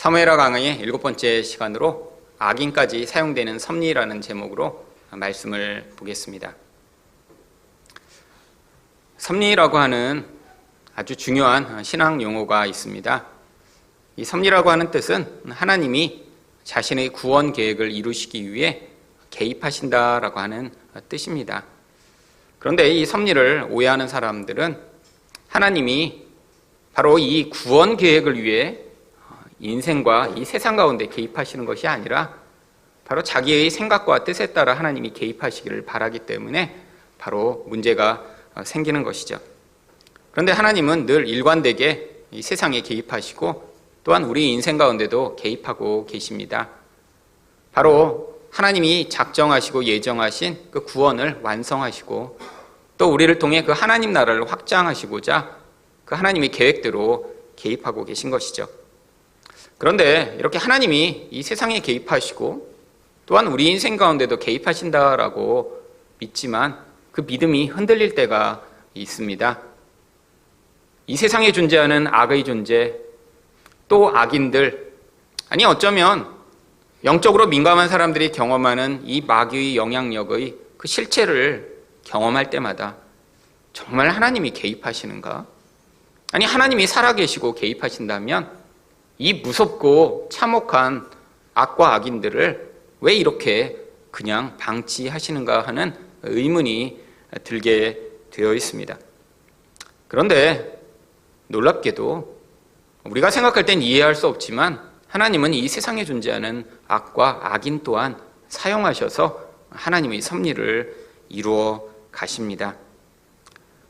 사무엘하 강의의 7번째 시간으로 악인까지 사용되는 섭리라는 제목으로 말씀을 보겠습니다. 섭리라고 하는 아주 중요한 신학 용어가 있습니다. 이 섭리라고 하는 뜻은 하나님이 자신의 구원 계획을 이루시기 위해 개입하신다라고 하는 뜻입니다. 그런데 이 섭리를 오해하는 사람들은 하나님이 바로 이 구원 계획을 위해 인생과 이 세상 가운데 개입하시는 것이 아니라 바로 자기의 생각과 뜻에 따라 하나님이 개입하시기를 바라기 때문에 바로 문제가 생기는 것이죠. 그런데 하나님은 늘 일관되게 이 세상에 개입하시고 또한 우리 인생 가운데도 개입하고 계십니다. 바로 하나님이 작정하시고 예정하신 그 구원을 완성하시고 또 우리를 통해 그 하나님 나라를 확장하시고자 그 하나님의 계획대로 개입하고 계신 것이죠. 그런데 이렇게 하나님이 이 세상에 개입하시고 또한 우리 인생 가운데도 개입하신다라고 믿지만 그 믿음이 흔들릴 때가 있습니다. 이 세상에 존재하는 악의 존재, 또 악인들, 아니 어쩌면 영적으로 민감한 사람들이 경험하는 이 마귀의 영향력의 그 실체를 경험할 때마다 정말 하나님이 개입하시는가? 아니 하나님이 살아계시고 개입하신다면 이 무섭고 참혹한 악과 악인들을 왜 이렇게 그냥 방치하시는가 하는 의문이 들게 되어 있습니다. 그런데 놀랍게도 우리가 생각할 땐 이해할 수 없지만 하나님은 이 세상에 존재하는 악과 악인 또한 사용하셔서 하나님의 섭리를 이루어 가십니다.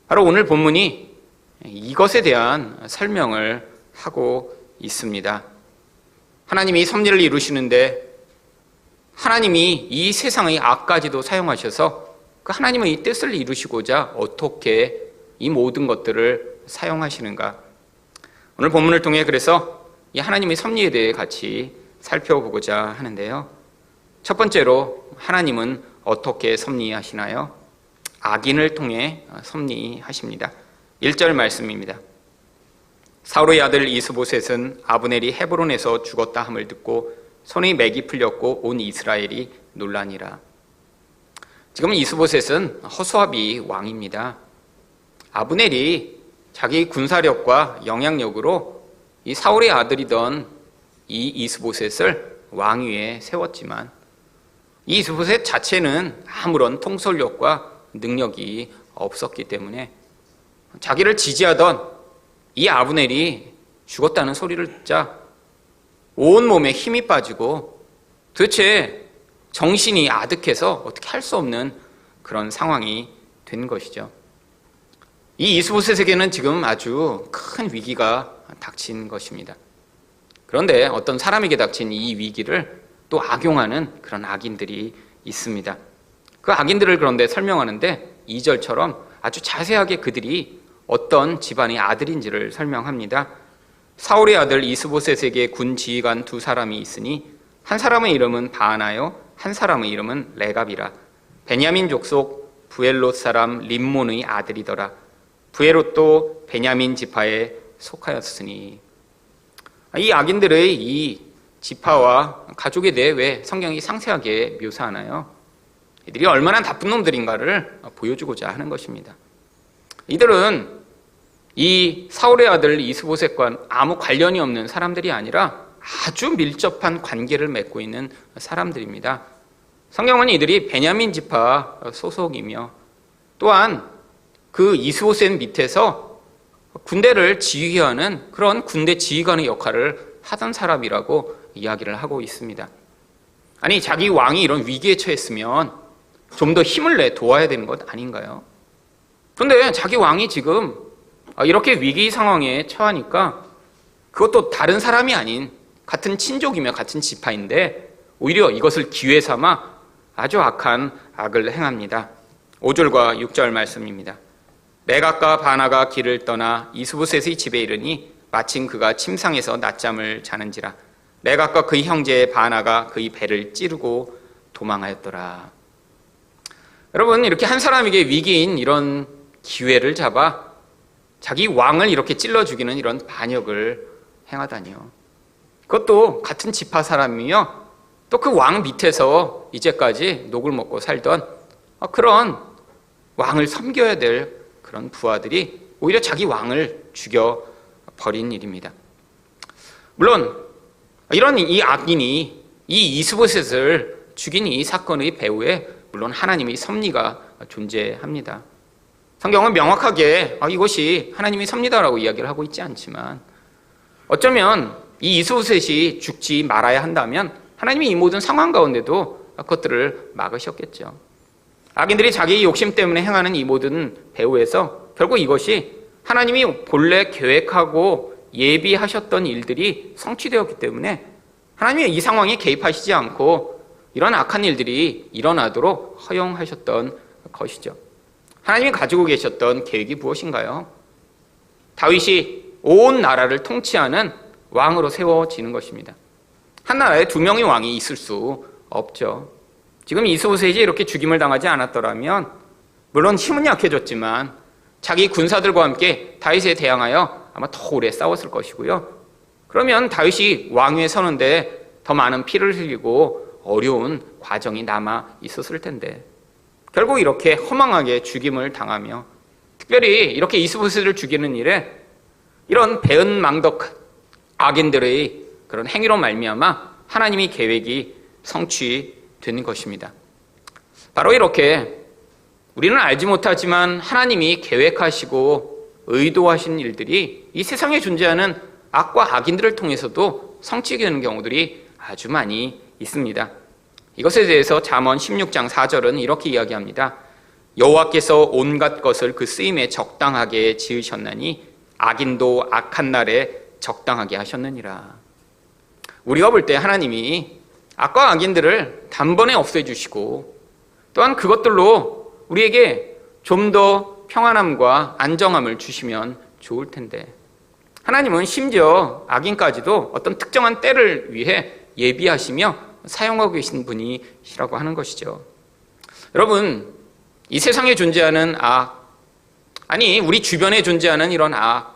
바로 오늘 본문이 이것에 대한 설명을 하고 있습니다. 하나님이 섭리를 이루시는데 하나님이 이 세상의 악까지도 사용하셔서 그 하나님의 이 뜻을 이루시고자 어떻게 이 모든 것들을 사용하시는가? 오늘 본문을 통해 그래서 이 하나님의 섭리에 대해 같이 살펴보고자 하는데요. 첫 번째로 하나님은 어떻게 섭리하시나요? 악인을 통해 섭리하십니다. 1절 말씀입니다. 사울의 아들 이스보셋은 아브넬이 헤브론에서 죽었다 함을 듣고 손의 맥이 풀렸고 온 이스라엘이 놀라니라. 지금 이스보셋은 허수아비 왕입니다. 아브넬이 자기 군사력과 영향력으로 이 사울의 아들이던 이 이스보셋을 왕위에 세웠지만 이 이스보셋 자체는 아무런 통솔력과 능력이 없었기 때문에 자기를 지지하던 이 아브넬이 죽었다는 소리를 듣자 온몸에 힘이 빠지고 도대체 정신이 아득해서 어떻게 할 수 없는 그런 상황이 된 것이죠. 이 이스보셋에게는 지금 아주 큰 위기가 닥친 것입니다. 그런데 어떤 사람에게 닥친 이 위기를 또 악용하는 그런 악인들이 있습니다. 그 악인들을 그런데 설명하는데 2절처럼 아주 자세하게 그들이 어떤 집안의 아들인지를 설명합니다. 사울의 아들 이스보셋에게 군 지휘관 2사람이 있으니 한 사람의 이름은 바하나요 한 사람의 이름은 레갑이라. 베냐민 족속 부엘롯 사람 림몬의 아들이더라. 부엘롯도 베냐민 지파에 속하였으니. 이 악인들의 이 지파와 가족에 대해 왜 성경이 상세하게 묘사하나요? 이들이 얼마나 나쁜 놈들인가를 보여주고자 하는 것입니다. 이들은 이 사울의 아들 이스보셋과 아무 관련이 없는 사람들이 아니라 아주 밀접한 관계를 맺고 있는 사람들입니다. 성경은 이들이 베냐민 지파 소속이며 또한 그 이스보셋 밑에서 군대를 지휘하는 그런 군대 지휘관의 역할을 하던 사람이라고 이야기를 하고 있습니다. 아니 자기 왕이 이런 위기에 처했으면 좀 더 힘을 내 도와야 되는 것 아닌가요? 그런데 자기 왕이 지금 이렇게 위기 상황에 처하니까 그것도 다른 사람이 아닌 같은 친족이며 같은 지파인데 오히려 이것을 기회 삼아 아주 악한 악을 행합니다. 5절과 6절 말씀입니다. 레갑과 바나가 길을 떠나 이스보셋의 집에 이르니 마침 그가 침상에서 낮잠을 자는지라. 레갑과 그의 형제 바나가 그의 배를 찌르고 도망하였더라. 여러분, 이렇게 한 사람에게 위기인 이런 기회를 잡아 자기 왕을 이렇게 찔러 죽이는 이런 반역을 행하다니요. 그것도 같은 지파 사람이며 또 그 왕 밑에서 이제까지 녹을 먹고 살던 그런 왕을 섬겨야 될 그런 부하들이 오히려 자기 왕을 죽여버린 일입니다. 물론 이런 이 악인이 이 이스보셋을 죽인 이 사건의 배후에 물론 하나님의 섭리가 존재합니다. 성경은 명확하게 이것이 하나님의 섭리다라고 이야기를 하고 있지 않지만 어쩌면 이 이스보셋이 죽지 말아야 한다면 하나님이 이 모든 상황 가운데도 그것들을 막으셨겠죠. 악인들이 자기 욕심 때문에 행하는 이 모든 배후에서 결국 이것이 하나님이 본래 계획하고 예비하셨던 일들이 성취되었기 때문에 하나님이 이 상황에 개입하시지 않고 이런 악한 일들이 일어나도록 허용하셨던 것이죠. 하나님이 가지고 계셨던 계획이 무엇인가요? 다윗이 온 나라를 통치하는 왕으로 세워지는 것입니다. 한 나라에 두 명의 왕이 있을 수 없죠. 지금 이스보셋이 이렇게 죽임을 당하지 않았더라면 물론 힘은 약해졌지만 자기 군사들과 함께 다윗에 대항하여 아마 더 오래 싸웠을 것이고요. 그러면 다윗이 왕위에 서는데 더 많은 피를 흘리고 어려운 과정이 남아 있었을 텐데 결국 이렇게 허망하게 죽임을 당하며 특별히 이렇게 이스보셋을 죽이는 일에 이런 배은망덕 악인들의 그런 행위로 말미암아 하나님의 계획이 성취되는 것입니다. 바로 이렇게 우리는 알지 못하지만 하나님이 계획하시고 의도하신 일들이 이 세상에 존재하는 악과 악인들을 통해서도 성취되는 경우들이 아주 많이 있습니다. 이것에 대해서 잠언 16장 4절은 이렇게 이야기합니다. 여호와께서 온갖 것을 그 쓰임에 적당하게 지으셨나니 악인도 악한 날에 적당하게 하셨느니라. 우리가 볼 때 하나님이 악과 악인들을 단번에 없애주시고 또한 그것들로 우리에게 좀 더 평안함과 안정함을 주시면 좋을 텐데 하나님은 심지어 악인까지도 어떤 특정한 때를 위해 예비하시며 사용하고 계신 분이시라고 하는 것이죠. 여러분, 이 세상에 존재하는 악, 아니 우리 주변에 존재하는 이런 악,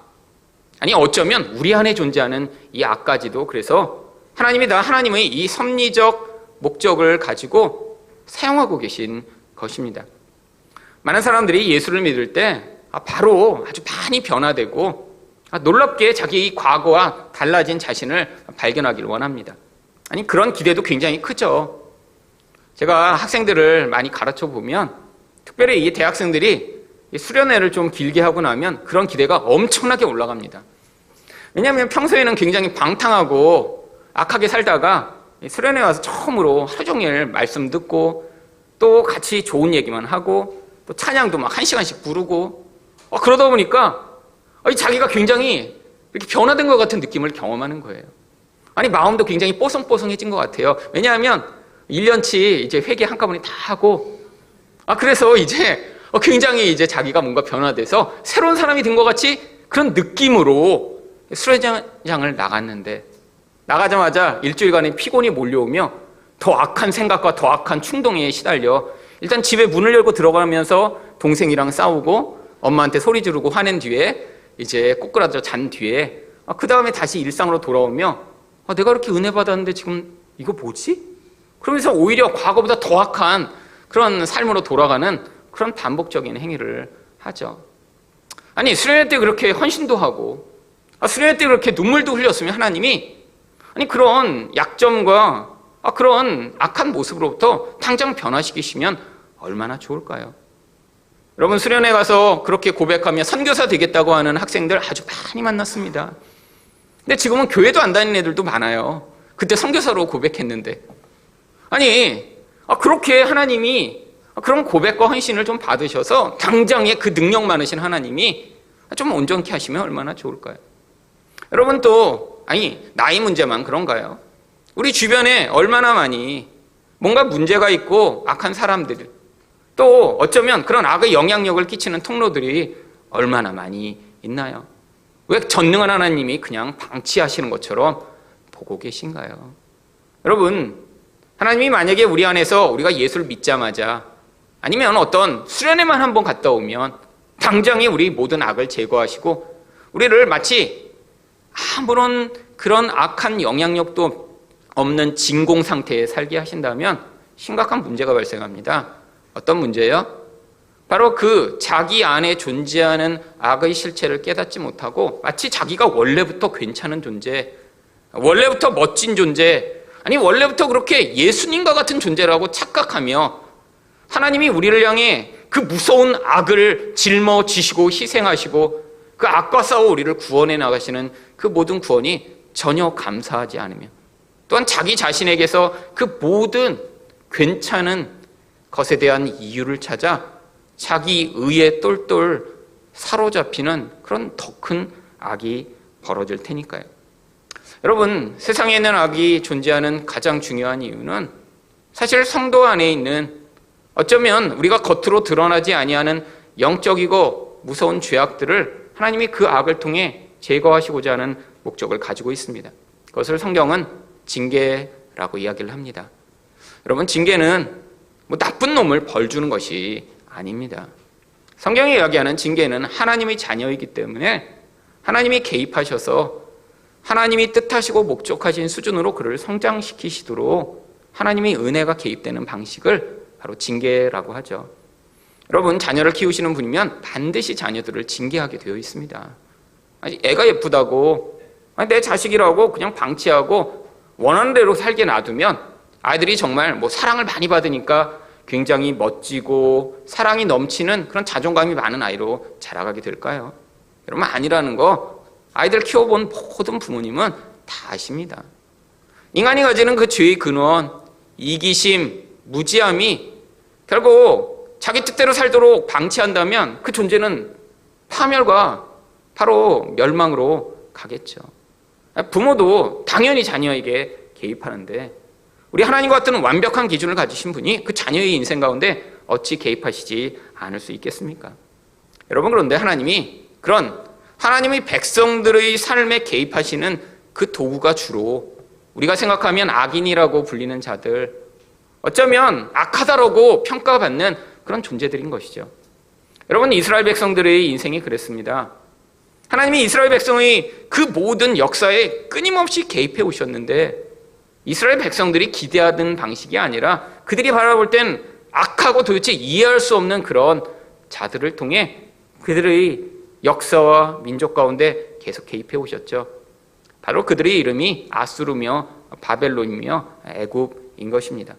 아니 어쩌면 우리 안에 존재하는 이 악까지도 그래서 하나님이 다 하나님의 이 섭리적 목적을 가지고 사용하고 계신 것입니다. 많은 사람들이 예수를 믿을 때 바로 아주 많이 변화되고 놀랍게 자기 과거와 달라진 자신을 발견하기를 원합니다. 아니 그런 기대도 굉장히 크죠. 제가 학생들을 많이 가르쳐 보면 특별히 이 대학생들이 수련회를 좀 길게 하고 나면 그런 기대가 엄청나게 올라갑니다. 왜냐하면 평소에는 굉장히 방탕하고 악하게 살다가 수련회 와서 처음으로 하루 종일 말씀 듣고 또 같이 좋은 얘기만 하고 또 찬양도 막 1시간씩 부르고 그러다 보니까 자기가 굉장히 이렇게 변화된 것 같은 느낌을 경험하는 거예요. 아니 마음도 굉장히 뽀송뽀송해진 것 같아요. 왜냐하면 1년치 이제 회개 한꺼번에 다 하고 그래서 이제 굉장히 이제 자기가 뭔가 변화돼서 새로운 사람이 된 것 같이 그런 느낌으로 수련장을 나갔는데 나가자마자 일주일간의 피곤이 몰려오며 더 악한 생각과 더 악한 충동에 시달려 일단 집에 문을 열고 들어가면서 동생이랑 싸우고 엄마한테 소리 지르고 화낸 뒤에 이제 꼬꾸라져 잔 뒤에 그 다음에 다시 일상으로 돌아오며 내가 이렇게 은혜 받았는데 지금 이거 뭐지? 그러면서 오히려 과거보다 더 악한 그런 삶으로 돌아가는 그런 반복적인 행위를 하죠. 아니 수련회 때 그렇게 헌신도 하고 수련회 때 그렇게 눈물도 흘렸으면 하나님이 아니 그런 약점과 그런 악한 모습으로부터 당장 변화시키시면 얼마나 좋을까요? 여러분 수련회 가서 그렇게 고백하며 선교사 되겠다고 하는 학생들 아주 많이 만났습니다. 근데 지금은 교회도 안 다니는 애들도 많아요. 그때 선교사로 고백했는데 아니 그렇게 하나님이 그런 고백과 헌신을 좀 받으셔서 당장에 그 능력 많으신 하나님이 좀 온전케 하시면 얼마나 좋을까요? 여러분 또 나이 문제만 그런가요? 우리 주변에 얼마나 많이 뭔가 문제가 있고 악한 사람들 또 어쩌면 그런 악의 영향력을 끼치는 통로들이 얼마나 많이 있나요? 왜 전능한 하나님이 그냥 방치하시는 것처럼 보고 계신가요? 여러분 하나님이 만약에 우리 안에서 우리가 예수를 믿자마자 아니면 어떤 수련회만 한번 갔다 오면 당장에 우리 모든 악을 제거하시고 우리를 마치 아무런 그런 악한 영향력도 없는 진공 상태에 살게 하신다면 심각한 문제가 발생합니다. 어떤 문제예요? 바로 그 자기 안에 존재하는 악의 실체를 깨닫지 못하고 마치 자기가 원래부터 괜찮은 존재, 원래부터 멋진 존재, 아니 원래부터 그렇게 예수님과 같은 존재라고 착각하며 하나님이 우리를 향해 그 무서운 악을 짊어지시고 희생하시고 그 악과 싸워 우리를 구원해 나가시는 그 모든 구원이 전혀 감사하지 않으며 또한 자기 자신에게서 그 모든 괜찮은 것에 대한 이유를 찾아 자기 의에 똘똘 사로잡히는 그런 더 큰 악이 벌어질 테니까요. 여러분, 세상에 있는 악이 존재하는 가장 중요한 이유는 사실 성도 안에 있는 어쩌면 우리가 겉으로 드러나지 아니하는 영적이고 무서운 죄악들을 하나님이 그 악을 통해 제거하시고자 하는 목적을 가지고 있습니다. 그것을 성경은 징계라고 이야기를 합니다. 여러분, 징계는 뭐 나쁜 놈을 벌 주는 것이 아닙니다. 성경이 이야기하는 징계는 하나님의 자녀이기 때문에 하나님이 개입하셔서 하나님이 뜻하시고 목적하신 수준으로 그를 성장시키시도록 하나님의 은혜가 개입되는 방식을 바로 징계라고 하죠. 여러분, 자녀를 키우시는 분이면 반드시 자녀들을 징계하게 되어 있습니다. 애가 예쁘다고 내 자식이라고 그냥 방치하고 원하는 대로 살게 놔두면 아이들이 정말 뭐 사랑을 많이 받으니까 굉장히 멋지고 사랑이 넘치는 그런 자존감이 많은 아이로 자라가게 될까요? 여러분, 아니라는 거 아이들 키워본 모든 부모님은 다 아십니다. 인간이 가지는 그 죄의 근원, 이기심, 무지함이 결국 자기 뜻대로 살도록 방치한다면 그 존재는 파멸과 바로 멸망으로 가겠죠. 부모도 당연히 자녀에게 개입하는데 우리 하나님과 같은 완벽한 기준을 가지신 분이 그 자녀의 인생 가운데 어찌 개입하시지 않을 수 있겠습니까? 여러분, 그런데 하나님이 그런 하나님의 백성들의 삶에 개입하시는 그 도구가 주로 우리가 생각하면 악인이라고 불리는 자들, 어쩌면 악하다라고 평가받는 그런 존재들인 것이죠. 여러분, 이스라엘 백성들의 인생이 그랬습니다. 하나님이 이스라엘 백성의 그 모든 역사에 끊임없이 개입해 오셨는데 이스라엘 백성들이 기대하던 방식이 아니라 그들이 바라볼 땐 악하고 도대체 이해할 수 없는 그런 자들을 통해 그들의 역사와 민족 가운데 계속 개입해 오셨죠. 바로 그들의 이름이 아수르며 바벨론이며 애굽인 것입니다.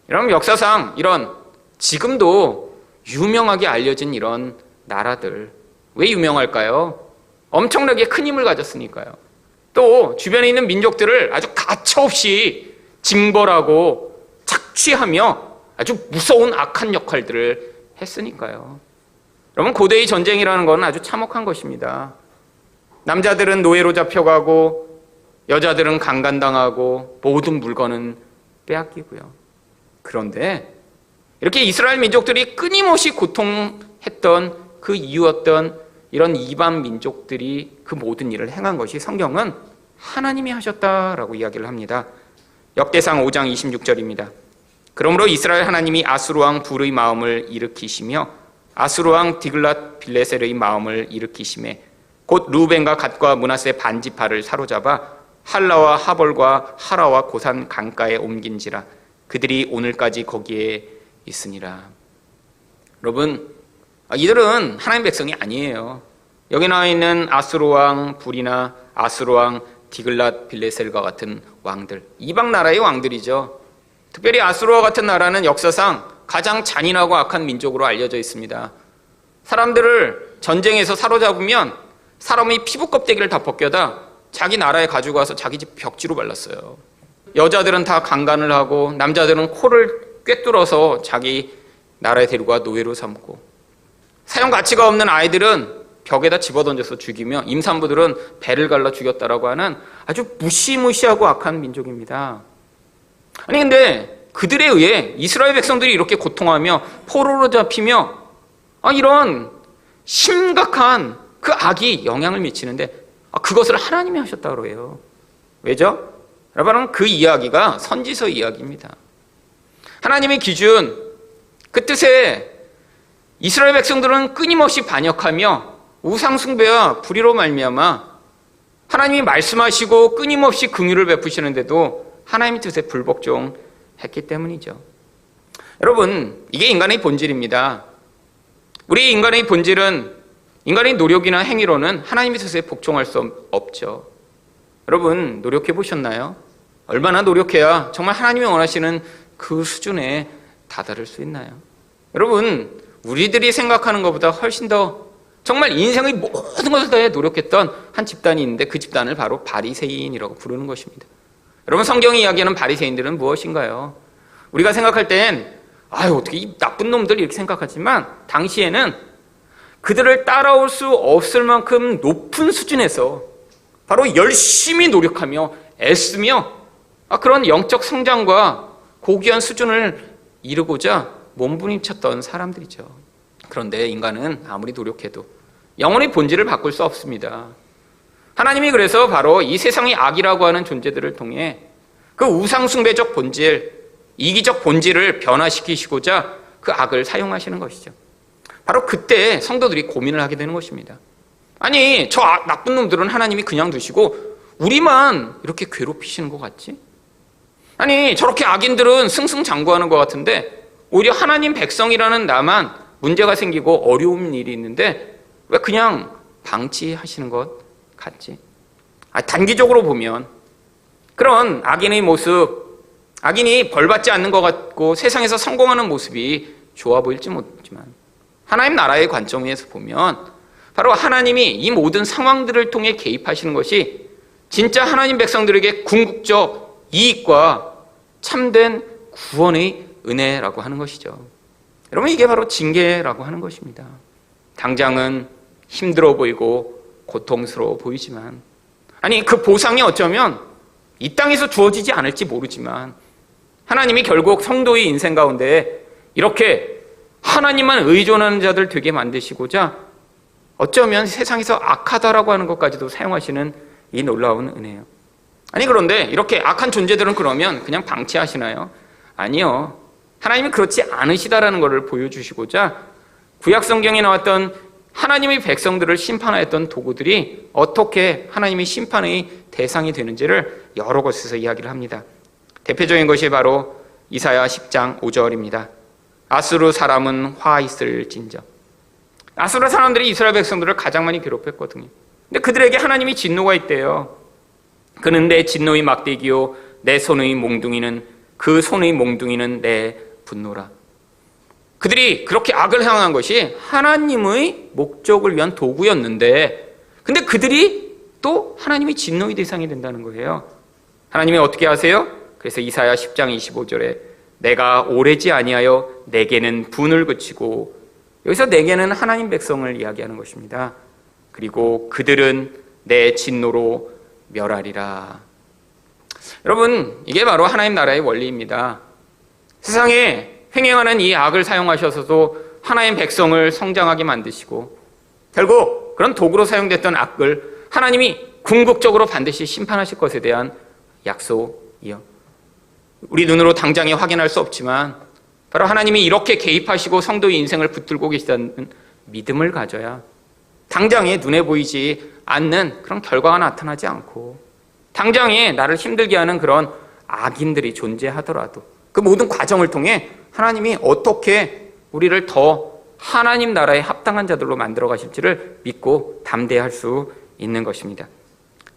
여러분, 역사상 이런 지금도 유명하게 알려진 이런 나라들 왜 유명할까요? 엄청나게 큰 힘을 가졌으니까요. 또 주변에 있는 민족들을 아주 가차없이 징벌하고 착취하며 아주 무서운 악한 역할들을 했으니까요. 여러분, 고대의 전쟁이라는 건 아주 참혹한 것입니다. 남자들은 노예로 잡혀가고 여자들은 강간당하고 모든 물건은 빼앗기고요. 그런데 이렇게 이스라엘 민족들이 끊임없이 고통했던 그 이유였던 이런 이방 민족들이 그 모든 일을 행한 것이 성경은 하나님이 하셨다라고 이야기를 합니다. 역대상 5장 26절입니다. 그러므로 이스라엘 하나님이 아수르 왕 불의 마음을 일으키시며 아수르 왕 디글랏 빌레셀의 마음을 일으키심에 곧 루벤과 갓과 므낫세 반지파를 사로잡아 할라와 하볼과 하라와 고산 강가에 옮긴지라 그들이 오늘까지 거기에 있으니라. 여러분, 이들은 하나님 백성이 아니에요. 여기 나와 있는 아수르 왕 불이나 아수르 왕 디글랏 빌레셀과 같은 왕들, 이방 나라의 왕들이죠. 특별히 아수르와 같은 나라는 역사상 가장 잔인하고 악한 민족으로 알려져 있습니다. 사람들을 전쟁에서 사로잡으면 사람의 피부 껍데기를 다 벗겨다 자기 나라에 가지고 와서 자기 집 벽지로 발랐어요. 여자들은 다 강간을 하고 남자들은 코를 꿰뚫어서 자기 나라에 데리고 와 노예로 삼고 사형 가치가 없는 아이들은 벽에다 집어던져서 죽이며 임산부들은 배를 갈라 죽였다라고 하는 아주 무시무시하고 악한 민족입니다. 아니 근데 그들에 의해 이스라엘 백성들이 이렇게 고통하며 포로로 잡히며 이런 심각한 그 악이 영향을 미치는데 그것을 하나님이 하셨다고 해요. 왜죠? 여러분, 그 이야기가 선지서 이야기입니다. 하나님의 기준, 그 뜻에 이스라엘 백성들은 끊임없이 반역하며 우상 숭배와 불의로 말미암아 하나님이 말씀하시고 끊임없이 긍휼을 베푸시는데도 하나님의 뜻에 불복종했기 때문이죠. 여러분, 이게 인간의 본질입니다. 우리 인간의 본질은 인간의 노력이나 행위로는 하나님의 뜻에 복종할 수 없죠. 여러분, 노력해 보셨나요? 얼마나 노력해야 정말 하나님이 원하시는 그 수준에 다다를 수 있나요? 여러분, 우리들이 생각하는 것보다 훨씬 더 정말 인생의 모든 것을 다해 노력했던 한 집단이 있는데 그 집단을 바로 바리새인이라고 부르는 것입니다. 여러분, 성경이 이야기하는 바리새인들은 무엇인가요? 우리가 생각할 땐 어떻게 이 나쁜 놈들 이렇게 생각하지만 당시에는 그들을 따라올 수 없을 만큼 높은 수준에서 바로 열심히 노력하며 애쓰며 그런 영적 성장과 고귀한 수준을 이루고자 몸부림쳤던 사람들이죠. 그런데 인간은 아무리 노력해도 영혼의 본질을 바꿀 수 없습니다. 하나님이 그래서 바로 이 세상의 악이라고 하는 존재들을 통해 그 우상숭배적 본질, 이기적 본질을 변화시키시고자 그 악을 사용하시는 것이죠. 바로 그때 성도들이 고민을 하게 되는 것입니다. 아니, 저 나쁜 놈들은 하나님이 그냥 두시고 우리만 이렇게 괴롭히시는 것 같지? 아니, 저렇게 악인들은 승승장구하는 것 같은데 오히려 하나님 백성이라는 나만 문제가 생기고 어려운 일이 있는데 왜 그냥 방치하시는 것 같지? 단기적으로 보면 그런 악인의 모습, 악인이 벌받지 않는 것 같고 세상에서 성공하는 모습이 좋아 보일지 모르지만 하나님 나라의 관점에서 보면 바로 하나님이 이 모든 상황들을 통해 개입하시는 것이 진짜 하나님 백성들에게 궁극적 이익과 참된 구원의 은혜라고 하는 것이죠. 여러분, 이게 바로 징계라고 하는 것입니다. 당장은 힘들어 보이고 고통스러워 보이지만 그 보상이 어쩌면 이 땅에서 주어지지 않을지 모르지만 하나님이 결국 성도의 인생 가운데 이렇게 하나님만 의존하는 자들 되게 만드시고자 어쩌면 세상에서 악하다라고 하는 것까지도 사용하시는 이 놀라운 은혜예요. 그런데 이렇게 악한 존재들은 그러면 그냥 방치하시나요? 아니요. 하나님이 그렇지 않으시다라는 것을 보여주시고자 구약 성경에 나왔던 하나님의 백성들을 심판하였던 도구들이 어떻게 하나님의 심판의 대상이 되는지를 여러 곳에서 이야기를 합니다. 대표적인 것이 바로 이사야 10장 5절입니다. 아수르 사람은 화 있을진저. 아수르 사람들이 이스라엘 백성들을 가장 많이 괴롭혔거든요. 근데 그들에게 하나님이 진노가 있대요. 그는 내 진노의 막대기요 내 손의 몽둥이는 그 손의 몽둥이는 내 분노라. 그들이 그렇게 악을 행한 것이 하나님의 목적을 위한 도구였는데 근데 그들이 또 하나님의 진노의 대상이 된다는 거예요. 하나님이 어떻게 하세요? 그래서 이사야 10장 25절에 내가 오래지 아니하여 내게는 분을 그치고, 여기서 내게는 하나님 백성을 이야기하는 것입니다. 그리고 그들은 내 진노로 멸하리라. 여러분, 이게 바로 하나님 나라의 원리입니다. 세상에 횡행하는 이 악을 사용하셔서도 하나님 백성을 성장하게 만드시고 결국 그런 도구로 사용됐던 악을 하나님이 궁극적으로 반드시 심판하실 것에 대한 약속이요. 우리 눈으로 당장에 확인할 수 없지만 바로 하나님이 이렇게 개입하시고 성도의 인생을 붙들고 계시다는 믿음을 가져야 당장에 눈에 보이지 않는 그런 결과가 나타나지 않고 당장에 나를 힘들게 하는 그런 악인들이 존재하더라도 그 모든 과정을 통해 하나님이 어떻게 우리를 더 하나님 나라에 합당한 자들로 만들어 가실지를 믿고 담대할 수 있는 것입니다.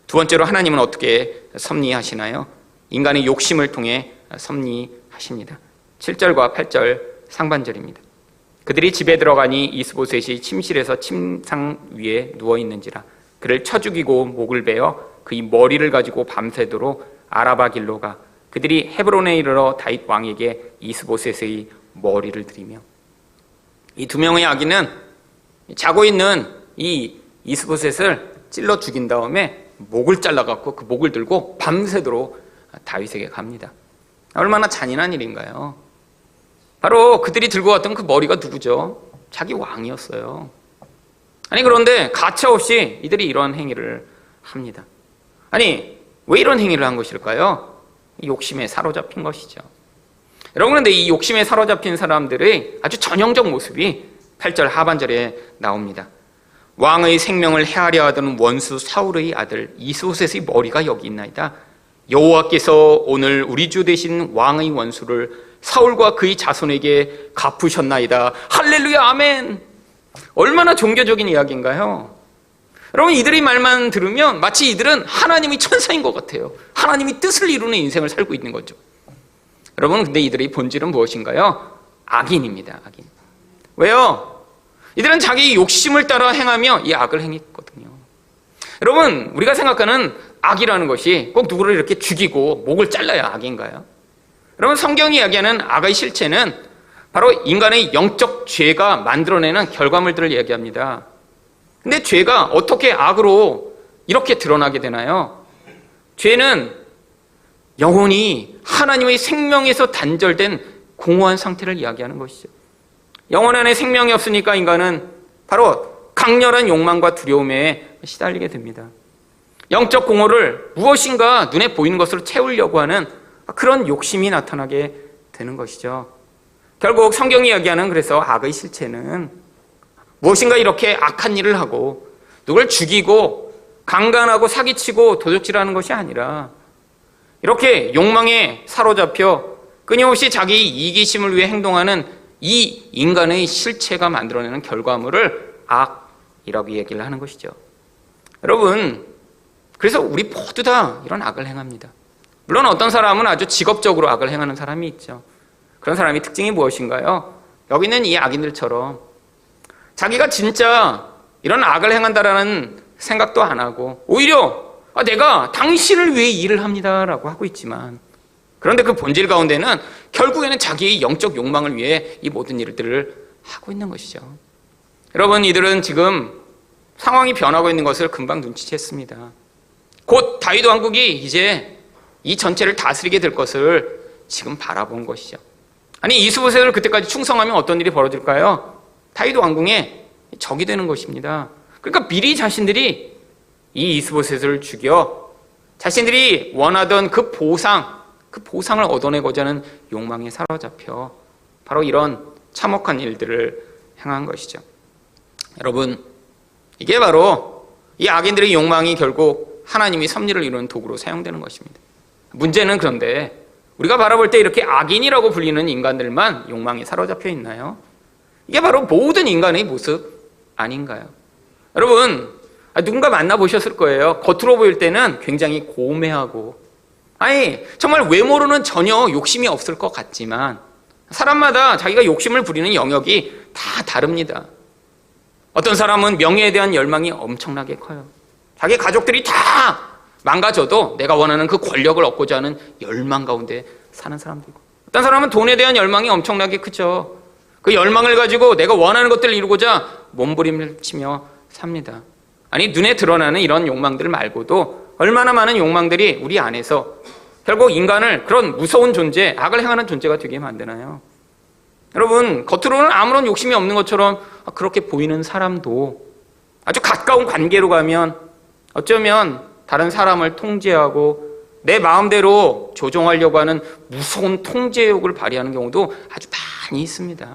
두 번째로 하나님은 어떻게 섭리하시나요? 인간의 욕심을 통해 섭리하십니다. 7절과 8절 상반절입니다. 그들이 집에 들어가니 이스보셋이 침실에서 침상 위에 누워있는지라 그를 쳐 죽이고 목을 베어 그의 머리를 가지고 밤새도록 아라바 길로 가 그들이 헤브론에 이르러 다윗 왕에게 이스보셋의 머리를 드리며. 이 두 명의 아기는 자고 있는 이 이스보셋을 찔러 죽인 다음에 목을 잘라갖고 그 목을 들고 밤새도록 다윗에게 갑니다. 얼마나 잔인한 일인가요? 바로 그들이 들고 왔던 그 머리가 누구죠? 자기 왕이었어요. 그런데 가차없이 이들이 이런 행위를 합니다. 왜 이런 행위를 한 것일까요? 욕심에 사로잡힌 것이죠. 여러분, 그런데 이 욕심에 사로잡힌 사람들의 아주 전형적 모습이 8절 하반절에 나옵니다. 왕의 생명을 해하려 하던 원수 사울의 아들 이스보셋의 머리가 여기 있나이다. 여호와께서 오늘 우리 주 되신 왕의 원수를 사울과 그의 자손에게 갚으셨나이다. 할렐루야, 아멘. 얼마나 종교적인 이야기인가요? 여러분, 이들의 말만 들으면 마치 이들은 하나님의 천사인 것 같아요. 하나님이 뜻을 이루는 인생을 살고 있는 거죠. 여러분, 근데 이들의 본질은 무엇인가요? 악인입니다. 악인. 왜요? 이들은 자기 욕심을 따라 행하며 이 악을 행했거든요. 여러분, 우리가 생각하는 악이라는 것이 꼭 누구를 이렇게 죽이고 목을 잘라야 악인가요? 여러분, 성경이 이야기하는 악의 실체는 바로 인간의 영적 죄가 만들어내는 결과물들을 이야기합니다. 근데 죄가 어떻게 악으로 이렇게 드러나게 되나요? 죄는 영혼이 하나님의 생명에서 단절된 공허한 상태를 이야기하는 것이죠. 영혼 안에 생명이 없으니까 인간은 바로 강렬한 욕망과 두려움에 시달리게 됩니다. 영적 공허를 무엇인가 눈에 보이는 것으로 채우려고 하는 그런 욕심이 나타나게 되는 것이죠. 결국 성경이 이야기하는 그래서 악의 실체는 무엇인가 이렇게 악한 일을 하고 누굴 죽이고 강간하고 사기치고 도둑질하는 것이 아니라 이렇게 욕망에 사로잡혀 끊임없이 자기 이기심을 위해 행동하는 이 인간의 실체가 만들어내는 결과물을 악이라고 얘기를 하는 것이죠. 여러분, 그래서 우리 모두 다 이런 악을 행합니다. 물론 어떤 사람은 아주 직업적으로 악을 행하는 사람이 있죠. 그런 사람의 특징이 무엇인가요? 여기 있는 이 악인들처럼 자기가 진짜 이런 악을 행한다라는 생각도 안 하고 오히려 내가 당신을 위해 일을 합니다라고 하고 있지만, 그런데 그 본질 가운데는 결국에는 자기의 영적 욕망을 위해 이 모든 일들을 하고 있는 것이죠. 여러분, 이들은 지금 상황이 변하고 있는 것을 금방 눈치챘습니다. 곧 다윗 왕국이 이제 이 전체를 다스리게 될 것을 지금 바라본 것이죠. 아니, 이스보셋을 그때까지 충성하면 어떤 일이 벌어질까요? 다윗 왕궁의 적이 되는 것입니다. 그러니까 미리 자신들이 이 이스보셋을 죽여 자신들이 원하던 그 보상을 얻어내고자 하는 욕망에 사로잡혀 바로 이런 참혹한 일들을 행한 것이죠. 여러분, 이게 바로 이 악인들의 욕망이 결국 하나님이 섭리를 이루는 도구로 사용되는 것입니다. 문제는 그런데 우리가 바라볼 때 이렇게 악인이라고 불리는 인간들만 욕망에 사로잡혀 있나요? 이게 바로 모든 인간의 모습 아닌가요? 여러분, 누군가 만나보셨을 거예요. 겉으로 보일 때는 굉장히 고매하고 정말 외모로는 전혀 욕심이 없을 것 같지만 사람마다 자기가 욕심을 부리는 영역이 다 다릅니다. 어떤 사람은 명예에 대한 열망이 엄청나게 커요. 자기 가족들이 다 망가져도 내가 원하는 그 권력을 얻고자 하는 열망 가운데 사는 사람도 있고, 어떤 사람은 돈에 대한 열망이 엄청나게 크죠. 그 열망을 가지고 내가 원하는 것들을 이루고자 몸부림을 치며 삽니다. 아니, 눈에 드러나는 이런 욕망들 말고도 얼마나 많은 욕망들이 우리 안에서 결국 인간을 그런 무서운 존재, 악을 행하는 존재가 되게 만드나요? 여러분, 겉으로는 아무런 욕심이 없는 것처럼 그렇게 보이는 사람도 아주 가까운 관계로 가면 어쩌면 다른 사람을 통제하고 내 마음대로 조종하려고 하는 무서운 통제욕을 발휘하는 경우도 아주 많이 있습니다.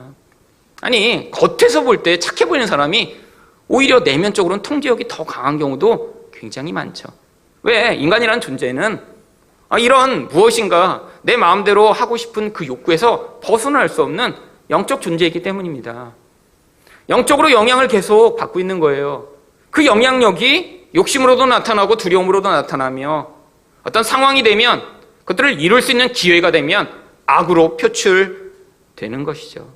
아니, 겉에서 볼 때 착해 보이는 사람이 오히려 내면적으로는 통제욕이 더 강한 경우도 굉장히 많죠. 왜? 인간이라는 존재는 이런 무엇인가 내 마음대로 하고 싶은 그 욕구에서 벗어날 수 없는 영적 존재이기 때문입니다. 영적으로 영향을 계속 받고 있는 거예요. 그 영향력이 욕심으로도 나타나고 두려움으로도 나타나며 어떤 상황이 되면 그것들을 이룰 수 있는 기회가 되면 악으로 표출되는 것이죠.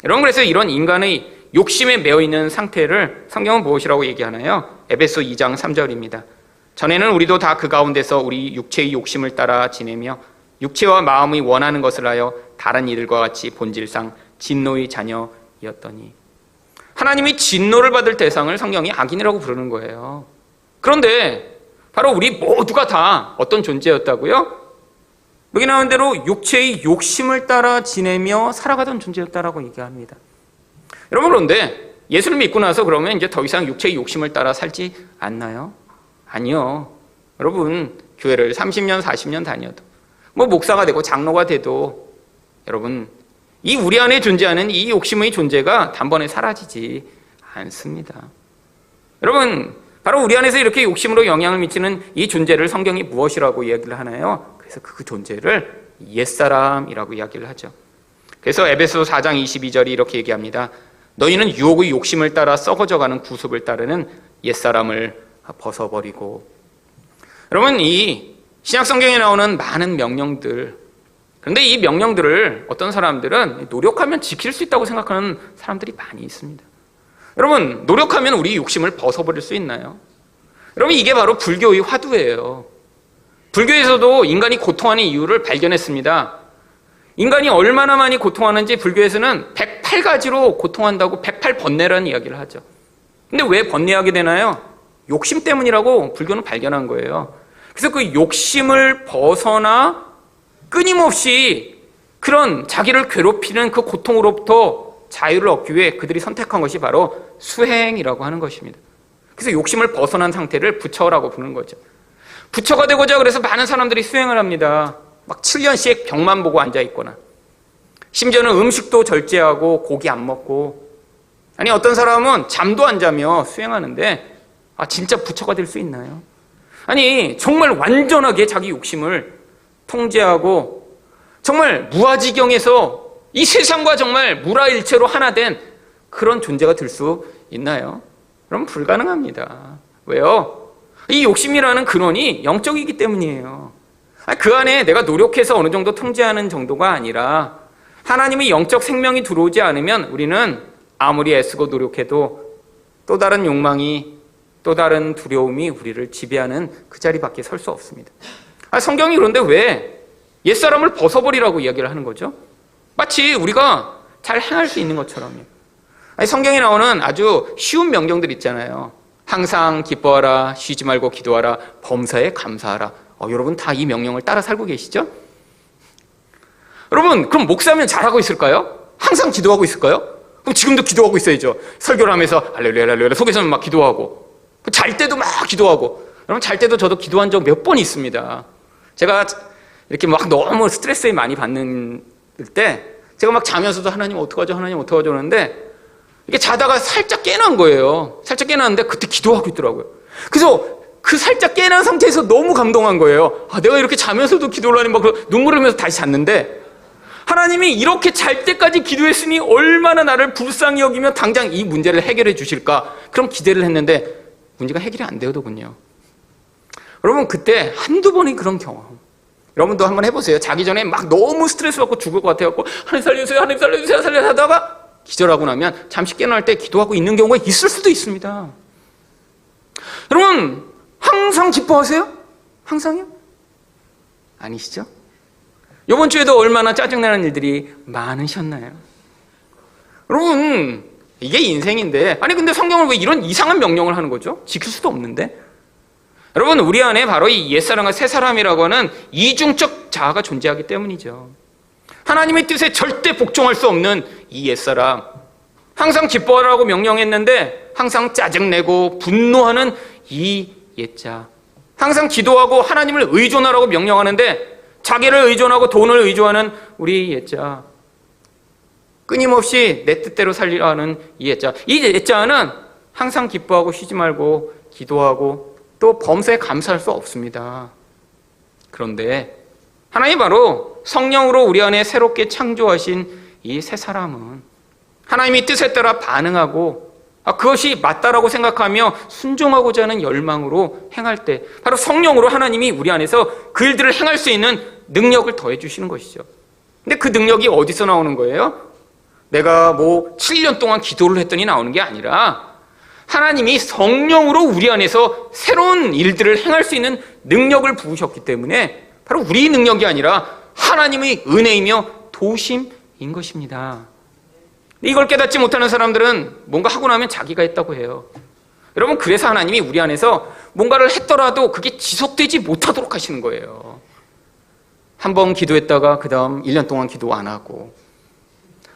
여러분, 그래서 이런 인간의 욕심에 매여 있는 상태를 성경은 무엇이라고 얘기하나요? 에베소 2장 3절입니다. 전에는 우리도 다 그 가운데서 우리 육체의 욕심을 따라 지내며 육체와 마음이 원하는 것을 하여 다른 이들과 같이 본질상 진노의 자녀였더니. 하나님이 진노를 받을 대상을 성경이 악인이라고 부르는 거예요. 그런데 바로 우리 모두가 다 어떤 존재였다고요? 여기 나온 대로 육체의 욕심을 따라 지내며 살아가던 존재였다라고 얘기합니다. 여러분, 그런데 예수를 믿고 나서 그러면 이제 더 이상 육체의 욕심을 따라 살지 않나요? 아니요. 여러분, 교회를 30년, 40년 다녀도 목사가 되고 장로가 돼도 여러분, 이 우리 안에 존재하는 이 욕심의 존재가 단번에 사라지지 않습니다. 여러분, 바로 우리 안에서 이렇게 욕심으로 영향을 미치는 이 존재를 성경이 무엇이라고 이야기를 하나요? 그래서 그 존재를 옛사람이라고 이야기를 하죠. 그래서 에베소 4장 22절이 이렇게 얘기합니다. 너희는 유혹의 욕심을 따라 썩어져가는 구습을 따르는 옛사람을 벗어버리고. 여러분, 이 신약 성경에 나오는 많은 명령들, 그런데 이 명령들을 어떤 사람들은 노력하면 지킬 수 있다고 생각하는 사람들이 많이 있습니다. 여러분, 노력하면 우리 욕심을 벗어버릴 수 있나요? 여러분, 이게 바로 불교의 화두예요. 불교에서도 인간이 고통하는 이유를 발견했습니다. 인간이 얼마나 많이 고통하는지 불교에서는 108가지로 고통한다고 108번뇌라는 이야기를 하죠. 근데 왜 번뇌하게 되나요? 욕심 때문이라고 불교는 발견한 거예요. 그래서 그 욕심을 벗어나 끊임없이 그런 자기를 괴롭히는 그 고통으로부터 자유를 얻기 위해 그들이 선택한 것이 바로 수행이라고 하는 것입니다. 그래서 욕심을 벗어난 상태를 부처라고 부르는 거죠. 부처가 되고자 그래서 많은 사람들이 수행을 합니다. 막 7년씩 벽만 보고 앉아있거나, 심지어는 음식도 절제하고 고기 안 먹고, 아니 어떤 사람은 잠도 안 자며 수행하는데 진짜 부처가 될 수 있나요? 아니 정말 완전하게 자기 욕심을 통제하고 정말 무아지경에서 이 세상과 정말 무라일체로 하나 된 그런 존재가 될 수 있나요? 그럼 불가능합니다. 왜요? 이 욕심이라는 근원이 영적이기 때문이에요. 그 안에 내가 노력해서 어느 정도 통제하는 정도가 아니라 하나님의 영적 생명이 들어오지 않으면 우리는 아무리 애쓰고 노력해도 또 다른 욕망이, 또 다른 두려움이 우리를 지배하는 그 자리밖에 설 수 없습니다. 성경이 그런데 왜 옛사람을 벗어버리라고 이야기를 하는 거죠? 마치 우리가 잘 행할 수 있는 것처럼요. 성경에 나오는 아주 쉬운 명령들 있잖아요. 항상 기뻐하라, 쉬지 말고 기도하라, 범사에 감사하라. 여러분 다 이 명령을 따라 살고 계시죠? 여러분, 그럼 목사면 잘하고 있을까요? 항상 기도하고 있을까요? 그럼 지금도 기도하고 있어야죠. 설교를 하면서 할렐루야 할렐루야 속에서는 막 기도하고, 잘 때도 막 기도하고. 여러분, 잘 때도 저도 기도한 적 몇 번 있습니다. 제가 이렇게 막 너무 스트레스에 많이 받는 때 제가 막 자면서도 하나님 어떡하죠 하나님 어떡하죠 하는데 이렇게 자다가 살짝 깨난 거예요. 살짝 깨났는데 그때 기도하고 있더라고요. 그래서 그 살짝 깨난 상태에서 너무 감동한 거예요. 내가 이렇게 자면서도 기도를 하니 막 눈물 흘리면서 다시 잤는데 하나님이 이렇게 잘 때까지 기도했으니 얼마나 나를 불쌍히 여기며 당장 이 문제를 해결해 주실까, 그럼 기대를 했는데 문제가 해결이 안 되더군요. 여러분, 그때 한두 번의 그런 경험 여러분도 한번 해보세요. 자기 전에 막 너무 스트레스 받고 죽을 것 같아갖고 하나님 살려주세요 하나님 살려주세요 살려주세요 하다가 기절하고 나면 잠시 깨어날 때 기도하고 있는 경우가 있을 수도 있습니다. 여러분, 항상 기뻐하세요? 항상요? 아니시죠? 이번 주에도 얼마나 짜증나는 일들이 많으셨나요? 여러분, 이게 인생인데, 아니 근데 성경을 왜 이런 이상한 명령을 하는 거죠? 지킬 수도 없는데. 여러분, 우리 안에 바로 이 옛사람과 새사람이라고 하는 이중적 자아가 존재하기 때문이죠. 하나님의 뜻에 절대 복종할 수 없는 이 옛사람, 항상 기뻐하라고 명령했는데 항상 짜증내고 분노하는 이 옛자, 항상 기도하고 하나님을 의존하라고 명령하는데 자기를 의존하고 돈을 의존하는 우리 옛자, 끊임없이 내 뜻대로 살리려 하는 이 옛자. 이 옛자는 항상 기뻐하고 쉬지 말고 기도하고 또 범사에 감사할 수 없습니다. 그런데 하나님 바로 성령으로 우리 안에 새롭게 창조하신 이 새 사람은 하나님의 뜻에 따라 반응하고 그것이 맞다라고 생각하며 순종하고자 하는 열망으로 행할 때 바로 성령으로 하나님이 우리 안에서 그 일들을 행할 수 있는 능력을 더해 주시는 것이죠. 근데 그 능력이 어디서 나오는 거예요? 내가 7년 동안 기도를 했더니 나오는 게 아니라 하나님이 성령으로 우리 안에서 새로운 일들을 행할 수 있는 능력을 부으셨기 때문에 바로 우리 능력이 아니라 하나님의 은혜이며 도심인 것입니다. 이걸 깨닫지 못하는 사람들은 뭔가 하고 나면 자기가 했다고 해요. 여러분, 그래서 하나님이 우리 안에서 뭔가를 했더라도 그게 지속되지 못하도록 하시는 거예요. 한 번 기도했다가 그 다음 1년 동안 기도 안 하고,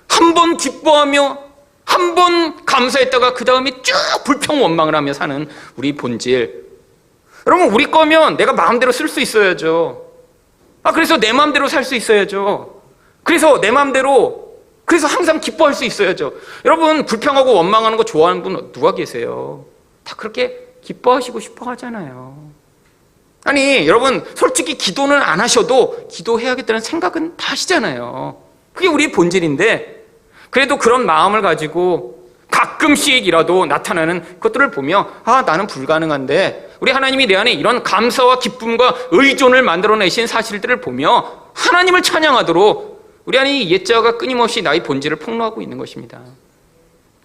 한 번 기뻐하며 한 번 감사했다가 그 다음에 쭉 불평원망을 하며 사는 우리 본질. 여러분, 우리 거면 내가 마음대로 쓸 수 있어야죠. 그래서 내 마음대로 살 수 있어야죠. 그래서 내 마음대로, 그래서 항상 기뻐할 수 있어야죠. 여러분, 불평하고 원망하는 거 좋아하는 분 누가 계세요? 다 그렇게 기뻐하시고 싶어 하잖아요. 아니, 여러분, 솔직히 기도는 안 하셔도 기도해야겠다는 생각은 다 하시잖아요. 그게 우리의 본질인데, 그래도 그런 마음을 가지고 가끔씩이라도 나타나는 것들을 보며, 나는 불가능한데, 우리 하나님이 내 안에 이런 감사와 기쁨과 의존을 만들어내신 사실들을 보며 하나님을 찬양하도록 우리 안에 이 옛자가 끊임없이 나의 본질을 폭로하고 있는 것입니다.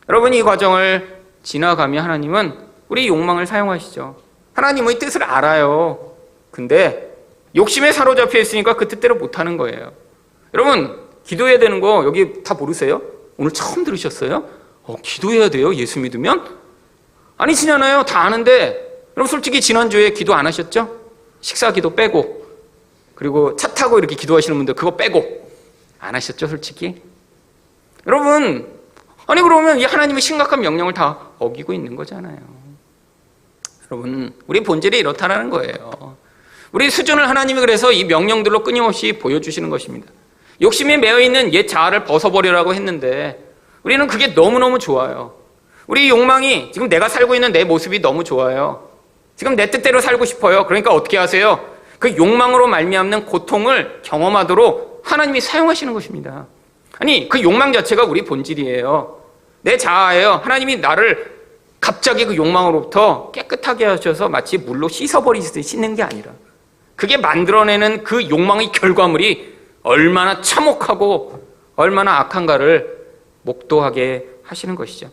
여러분, 이 과정을 지나가며 하나님은 우리 욕망을 사용하시죠. 하나님의 뜻을 알아요. 근데 욕심에 사로잡혀 있으니까 그 뜻대로 못하는 거예요. 여러분, 기도해야 되는 거 여기 다 모르세요? 오늘 처음 들으셨어요? 기도해야 돼요? 예수 믿으면? 아니시잖아요. 다 아는데. 여러분, 솔직히 지난주에 기도 안 하셨죠? 식사 기도 빼고, 그리고 차 타고 이렇게 기도하시는 분들 그거 빼고 안 하셨죠? 솔직히. 여러분, 아니 그러면 이 하나님의 심각한 명령을 다 어기고 있는 거잖아요. 여러분, 우리 본질이 이렇다라는 거예요. 우리 수준을 하나님이 그래서 이 명령들로 끊임없이 보여주시는 것입니다. 욕심에 매여있는 옛 자아를 벗어버리라고 했는데 우리는 그게 너무너무 좋아요. 우리 욕망이 지금 내가 살고 있는 내 모습이 너무 좋아요. 지금 내 뜻대로 살고 싶어요. 그러니까 어떻게 하세요? 그 욕망으로 말미암는 고통을 경험하도록 하나님이 사용하시는 것입니다. 아니, 그 욕망 자체가 우리 본질이에요. 내 자아예요. 하나님이 나를 갑자기 그 욕망으로부터 깨끗하게 하셔서 마치 물로 씻어버리듯이 씻는 게 아니라 그게 만들어내는 그 욕망의 결과물이 얼마나 참혹하고 얼마나 악한가를 목도하게 하시는 것이죠.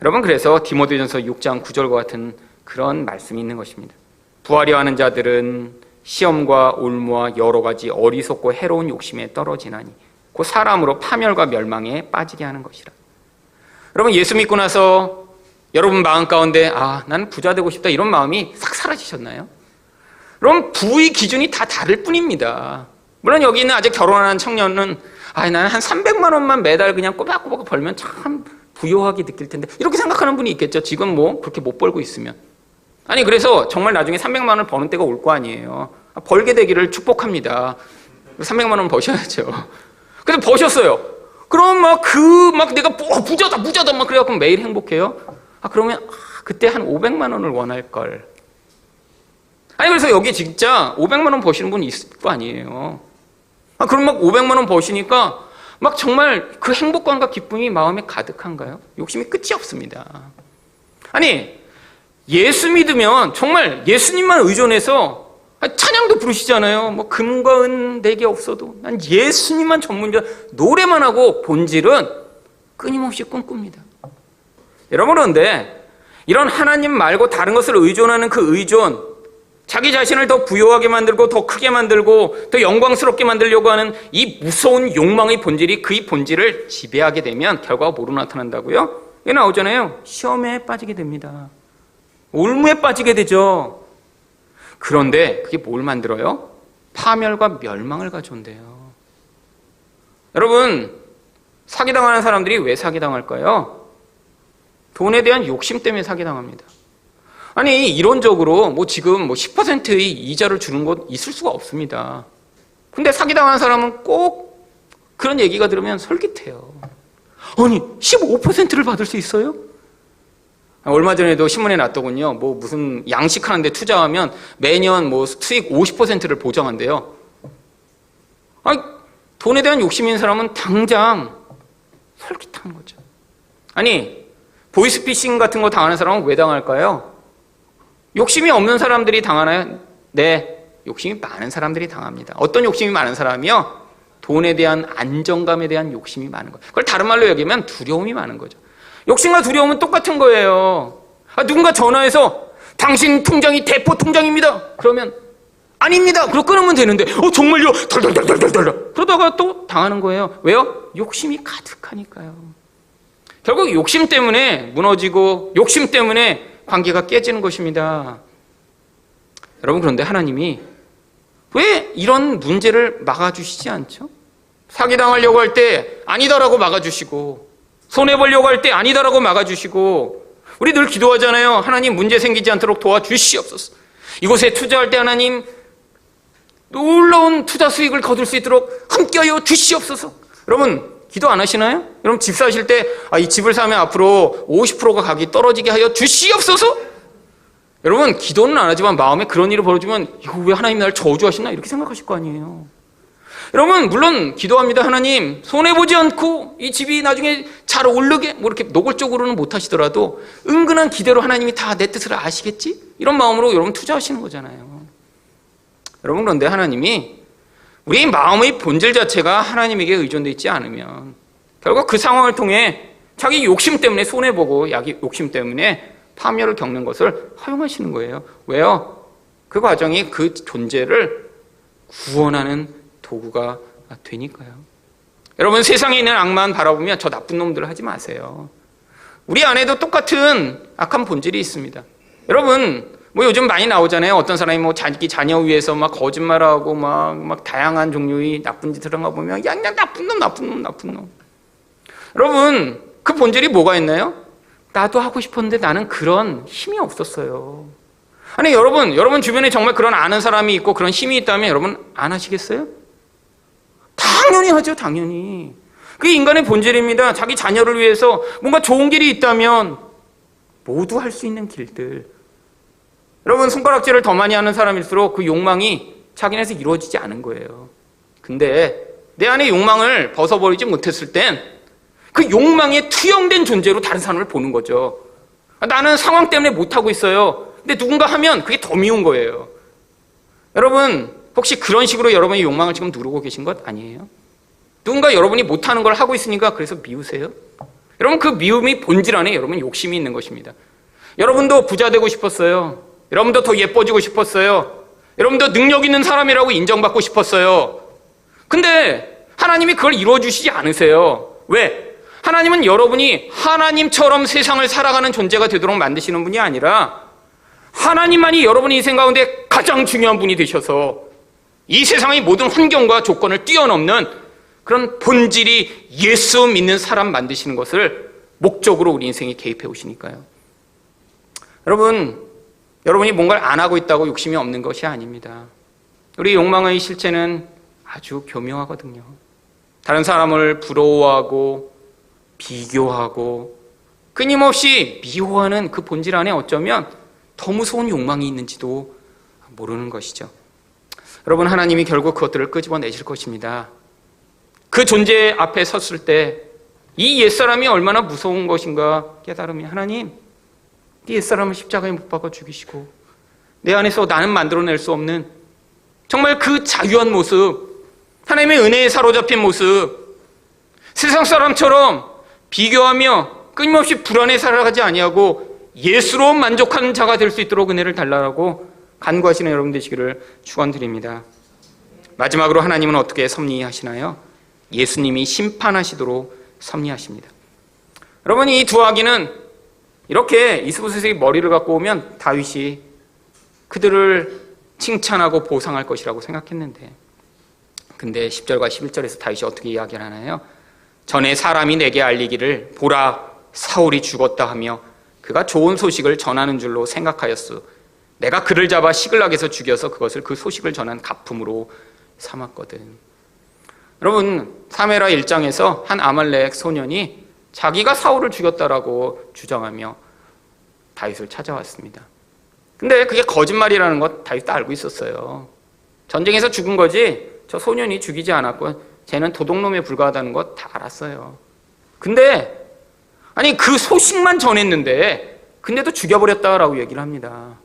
여러분, 그래서 디모데전서 6장 9절과 같은 그런 말씀이 있는 것입니다. 부하려 하는 자들은 시험과 올무와 여러 가지 어리석고 해로운 욕심에 떨어지나니 그 사람으로 파멸과 멸망에 빠지게 하는 것이라. 여러분, 예수 믿고 나서 여러분 마음 가운데 나는 부자 되고 싶다 이런 마음이 싹 사라지셨나요? 그럼 부의 기준이 다 다를 뿐입니다. 물론 여기 있는 아직 결혼한 청년은 나는 한 300만 원만 매달 그냥 꼬박꼬박 벌면 참 부유하게 느낄 텐데 이렇게 생각하는 분이 있겠죠. 지금 뭐 그렇게 못 벌고 있으면. 아니, 그래서 정말 나중에 300만 원을 버는 때가 올 거 아니에요. 벌게 되기를 축복합니다. 300만 원 버셔야죠. 근데 버셨어요. 그럼 내가 부자다 막 그래갖고 매일 행복해요. 그러면 그때 한 500만 원을 원할 걸. 아니, 그래서 여기 진짜 500만 원 버시는 분이 있을 거 아니에요. 그럼 막 500만 원 버시니까 막 정말 그 행복감과 기쁨이 마음에 가득한가요? 욕심이 끝이 없습니다. 아니, 예수 믿으면 정말 예수님만 의존해서 찬양도 부르시잖아요. 뭐 금과 은 내게 없어도 난 예수님만 전문자, 노래만 하고 본질은 끊임없이 꿈꿉니다. 여러분, 그런데 이런 하나님 말고 다른 것을 의존하는 그 의존, 자기 자신을 더 부유하게 만들고 더 크게 만들고 더 영광스럽게 만들려고 하는 이 무서운 욕망의 본질이 그의 본질을 지배하게 되면 결과가 뭐로 나타난다고요? 이게 나오잖아요. 시험에 빠지게 됩니다. 올무에 빠지게 되죠. 그런데 그게 뭘 만들어요? 파멸과 멸망을 가져온대요. 여러분, 사기당하는 사람들이 왜 사기당할까요? 돈에 대한 욕심 때문에 사기당합니다. 아니, 이론적으로 지금 10%의 이자를 주는 곳 있을 수가 없습니다. 근데 사기당하는 사람은 꼭 그런 얘기가 들으면 솔깃해요. 아니, 15%를 받을 수 있어요? 얼마 전에도 신문에 났더군요. 무슨 양식하는데 투자하면 매년 수익 50%를 보장한대요. 아니, 돈에 대한 욕심인 사람은 당장 솔깃한 거죠. 아니, 보이스피싱 같은 거 당하는 사람은 왜 당할까요? 욕심이 없는 사람들이 당하나요? 네, 욕심이 많은 사람들이 당합니다. 어떤 욕심이 많은 사람이요? 돈에 대한 안정감에 대한 욕심이 많은 거예요. 그걸 다른 말로 얘기하면 두려움이 많은 거죠. 욕심과 두려움은 똑같은 거예요. 누군가 전화해서 당신 통장이 대포 통장입니다. 그러면 아닙니다. 그러고 끊으면 되는데 정말요? 덜덜덜덜덜 그러다가 또 당하는 거예요. 왜요? 욕심이 가득하니까요. 결국 욕심 때문에 무너지고 욕심 때문에 관계가 깨지는 것입니다. 여러분, 그런데 하나님이 왜 이런 문제를 막아주시지 않죠? 사기당하려고 할 때 아니다라고 막아주시고 손해보려고 할 때 아니다라고 막아주시고 우리 늘 기도하잖아요. 하나님, 문제 생기지 않도록 도와주시옵소서. 이곳에 투자할 때 하나님 놀라운 투자 수익을 거둘 수 있도록 함께하여 주시옵소서. 여러분, 기도 안 하시나요? 여러분 집 사실 때 이 집을 사면 앞으로 50%가 가격이 떨어지게 하여 주시옵소서? 여러분 기도는 안 하지만 마음에 그런 일이 벌어지면 이거 왜 하나님 나를 저주하시나 이렇게 생각하실 거 아니에요. 여러분 물론 기도합니다. 하나님 손해보지 않고 이 집이 나중에 잘 오르게 뭐 이렇게 노골적으로는 못하시더라도 은근한 기대로 하나님이 다 내 뜻을 아시겠지? 이런 마음으로 여러분 투자하시는 거잖아요. 여러분 그런데 하나님이 우리 마음의 본질 자체가 하나님에게 의존되어 있지 않으면 결국 그 상황을 통해 자기 욕심 때문에 손해보고 욕심 때문에 파멸을 겪는 것을 허용하시는 거예요. 왜요? 그 과정이 그 존재를 구원하는 도구가 되니까요. 여러분 세상에 있는 악만 바라보며 저 나쁜 놈들 하지 마세요. 우리 안에도 똑같은 악한 본질이 있습니다. 여러분 뭐 요즘 많이 나오잖아요. 어떤 사람이 뭐 자기 자녀 위해서 막 거짓말하고 막 다양한 종류의 나쁜 짓을 한 거 보면 야 그냥 나쁜 놈. 여러분 그 본질이 뭐가 있나요? 나도 하고 싶었는데 나는 그런 힘이 없었어요. 아니 여러분 주변에 정말 그런 아는 사람이 있고 그런 힘이 있다면 여러분 안 하시겠어요? 당연히 하죠. 당연히. 그게 인간의 본질입니다. 자기 자녀를 위해서 뭔가 좋은 길이 있다면 모두 할 수 있는 길들. 여러분 손가락질을 더 많이 하는 사람일수록 그 욕망이 자기네에서 이루어지지 않은 거예요. 근데 내 안에 욕망을 벗어버리지 못했을 땐 그 욕망에 투영된 존재로 다른 사람을 보는 거죠. 나는 상황 때문에 못하고 있어요. 근데 누군가 하면 그게 더 미운 거예요. 여러분 혹시 그런 식으로 여러분의 욕망을 지금 누르고 계신 것 아니에요? 누군가 여러분이 못하는 걸 하고 있으니까 그래서 미우세요? 여러분 그 미움이 본질 안에 여러분 욕심이 있는 것입니다. 여러분도 부자 되고 싶었어요. 여러분도 더 예뻐지고 싶었어요. 여러분도 능력 있는 사람이라고 인정받고 싶었어요. 근데 하나님이 그걸 이루어주시지 않으세요. 왜? 하나님은 여러분이 하나님처럼 세상을 살아가는 존재가 되도록 만드시는 분이 아니라 하나님만이 여러분의 인생 가운데 가장 중요한 분이 되셔서 이 세상의 모든 환경과 조건을 뛰어넘는 그런 본질이 예수 믿는 사람 만드시는 것을 목적으로 우리 인생에 개입해 오시니까요. 여러분이 뭔가를 안 하고 있다고 욕심이 없는 것이 아닙니다. 우리 욕망의 실체는 아주 교묘하거든요. 다른 사람을 부러워하고 비교하고 끊임없이 미워하는 그 본질 안에 어쩌면 더 무서운 욕망이 있는지도 모르는 것이죠. 여러분 하나님이 결국 그것들을 끄집어내실 것입니다. 그 존재 앞에 섰을 때 이 옛사람이 얼마나 무서운 것인가 깨달으면 하나님 이 옛사람을 십자가에 못 박아 죽이시고 내 안에서 나는 만들어낼 수 없는 정말 그 자유한 모습, 하나님의 은혜에 사로잡힌 모습, 세상 사람처럼 비교하며 끊임없이 불안에 살아가지 아니하고 예수로 만족하는 자가 될 수 있도록 은혜를 달라고 간구하시는 여러분 되시기를 축원드립니다. 마지막으로 하나님은 어떻게 섭리하시나요? 예수님이 심판하시도록 섭리하십니다. 여러분 이 두 아기는 이렇게 이스보셋의 머리를 갖고 오면 다윗이 그들을 칭찬하고 보상할 것이라고 생각했는데 근데 10절과 11절에서 다윗이 어떻게 이야기를 하나요? 전에 사람이 내게 알리기를 보라 사울이 죽었다 하며 그가 좋은 소식을 전하는 줄로 생각하였소. 내가 그를 잡아 시글락에서 죽여서 그것을 그 소식을 전한 가품으로 삼았거든. 여러분 사무엘하 1장에서 한 아말렉 소년이 자기가 사울을 죽였다라고 주장하며 다윗을 찾아왔습니다. 근데 그게 거짓말이라는 것 다윗도 알고 있었어요. 전쟁에서 죽은 거지 저 소년이 죽이지 않았고 쟤는 도둑놈에 불과하다는 것 다 알았어요. 근데 아니 그 소식만 전했는데 근데도 죽여버렸다라고 얘기를 합니다.